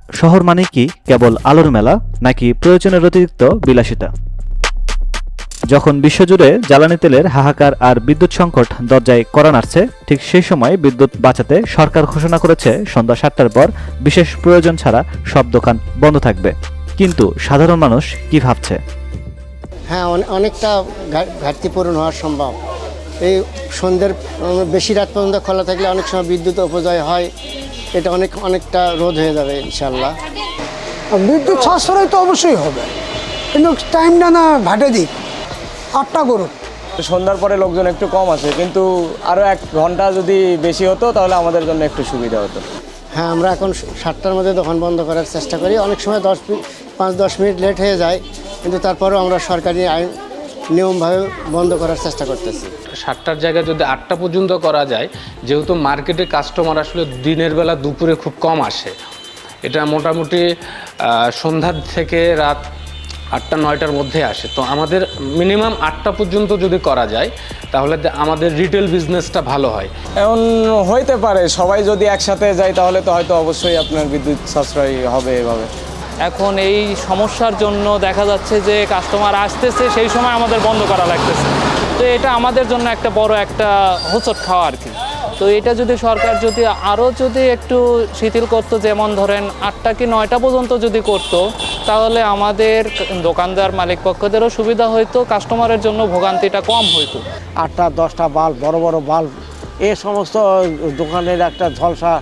শহর মানে কি কেবল আলোর মেলা নাকি প্রয়োজনের অতিরিক্ত বিলাসিতা? যখন বিশ্বজুড়ে জ্বালানি তেলের হাহাকার আর বিদ্যুৎ সংকট দরজায় কড়া নাড়ছে, ঠিক সেই সময় বিদ্যুৎ বাঁচাতে সরকার ঘোষণা করেছে সন্ধ্যা ৭টার পর বিশেষ প্রয়োজন ছাড়া সব দোকান বন্ধ থাকবে। কিন্তু সাধারণ মানুষ কি ভাবছে? হ্যাঁ, অনেকটা ঘাটতি পূরণ হওয়া সম্ভব। এই সন্ধ্যের বেশি রাত পর্যন্ত খোলা থাকলে অনেক সময় বিদ্যুৎ অপচয় হয়, এটা অনেকটা রোধ হয়ে যাবে ইনশাল্লাহ। বিদ্যুৎ সাশ্রয় তো অবশ্যই হবে, কিন্তু টাইমটা না ঘাটে দিক, ৮টা করুক। সন্ধ্যার পরে লোকজন একটু কম আছে, কিন্তু আরও 1 ঘন্টা যদি বেশি হতো তাহলে আমাদের জন্য একটু সুবিধা হতো। হ্যাঁ, আমরা এখন ৭টার মধ্যে দোকান বন্ধ করার চেষ্টা করি। অনেক সময় 5-10 মিনিট লেট হয়ে যায়, কিন্তু তারপরেও আমরা সরকারি আইন নিয়মভাবে বন্ধ করার চেষ্টা করতেছি। ৭টার জায়গায় যদি ৮টা পর্যন্ত করা যায়, যেহেতু মার্কেটে কাস্টমার আসলে দিনের বেলা দুপুরে খুব কম আসে, এটা মোটামুটি সন্ধ্যার থেকে রাত ৮টা-৯টার মধ্যে আসে, তো আমাদের মিনিমাম ৮টা পর্যন্ত যদি করা যায় তাহলে আমাদের রিটেল বিজনেসটা ভালো হয়। এখন হইতে পারে সবাই যদি একসাথে যায় তাহলে তো হয়তো অবশ্যই আপনার বিদ্যুৎ সাশ্রয় হবে এভাবে। এখন এই সমস্যার জন্য দেখা যাচ্ছে যে কাস্টমার আসতেছে, সেই সময় আমাদের বন্ধ করা লাগতেছে। তো এটা আমাদের জন্য একটা বড় একটা হোঁচট খাওয়া আর কি। তো এটা যদি সরকার যদি আরও যদি একটু শিথিল করতো, যেমন ধরেন 8টা কি 9টা পর্যন্ত যদি করতো, তাহলে আমাদের দোকানদার মালিক পক্ষদেরও সুবিধা হইতো, কাস্টমারের জন্য ভোগান্তিটা কম হইতো। 8টা 10টা বাল্ব, বড় বড় বাল্ব, এ সমস্ত দোকানের একটা ঝলসা,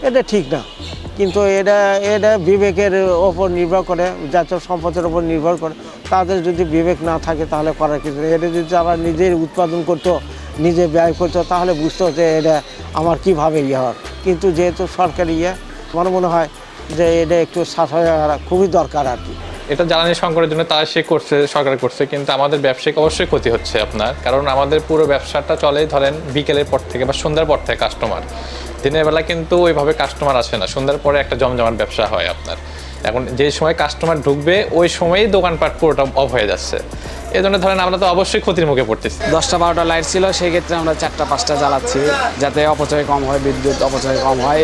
এটা ঠিক না। কিন্তু এটা বিবেকের ওপর নির্ভর করে, জাতীয় সম্পদের ওপর নির্ভর করে। তাদের যদি বিবেক না থাকে তাহলে করার কিছু নেই। এটা যদি তারা নিজের উৎপাদন করতো, নিজে ব্যয় করতো, তাহলে বুঝতো যে এটা আমার কীভাবে হয়। কিন্তু যেহেতু সরকারি আমার মনে হয় যে এটা একটু সাশ্রয় করা খুবই দরকার আর কি। এটা জ্বালানি সংকটের জন্য তারা সরকার করছে, কিন্তু আমাদের ব্যবসায়িক অবশ্যই ক্ষতি হচ্ছে আপনার, কারণ আমাদের পুরো ব্যবসাটা চলে ধরেন বিকেলের পর থেকে বা সন্ধ্যার পর থেকে। কাস্টমার দিনের বেলা কিন্তু ওইভাবে কাস্টমার আসে না, সন্ধ্যার পরে একটা জমজমাট ব্যবসা হয় আপনার। এখন যে সময় কাস্টমার ঢুকবে ওই সময়ই দোকানপাট পুরোটা অফ হয়ে যাচ্ছে, এই জন্য ধরেন আমরা তো অবশ্যই ক্ষতির মুখে পড়তেছি। 10টা 12টা লাইট ছিল, সেই ক্ষেত্রে আমরা 4টা 5টা জ্বালাচ্ছি যাতে অপচয় কম হয়, বিদ্যুৎ অপচয় কম হয়।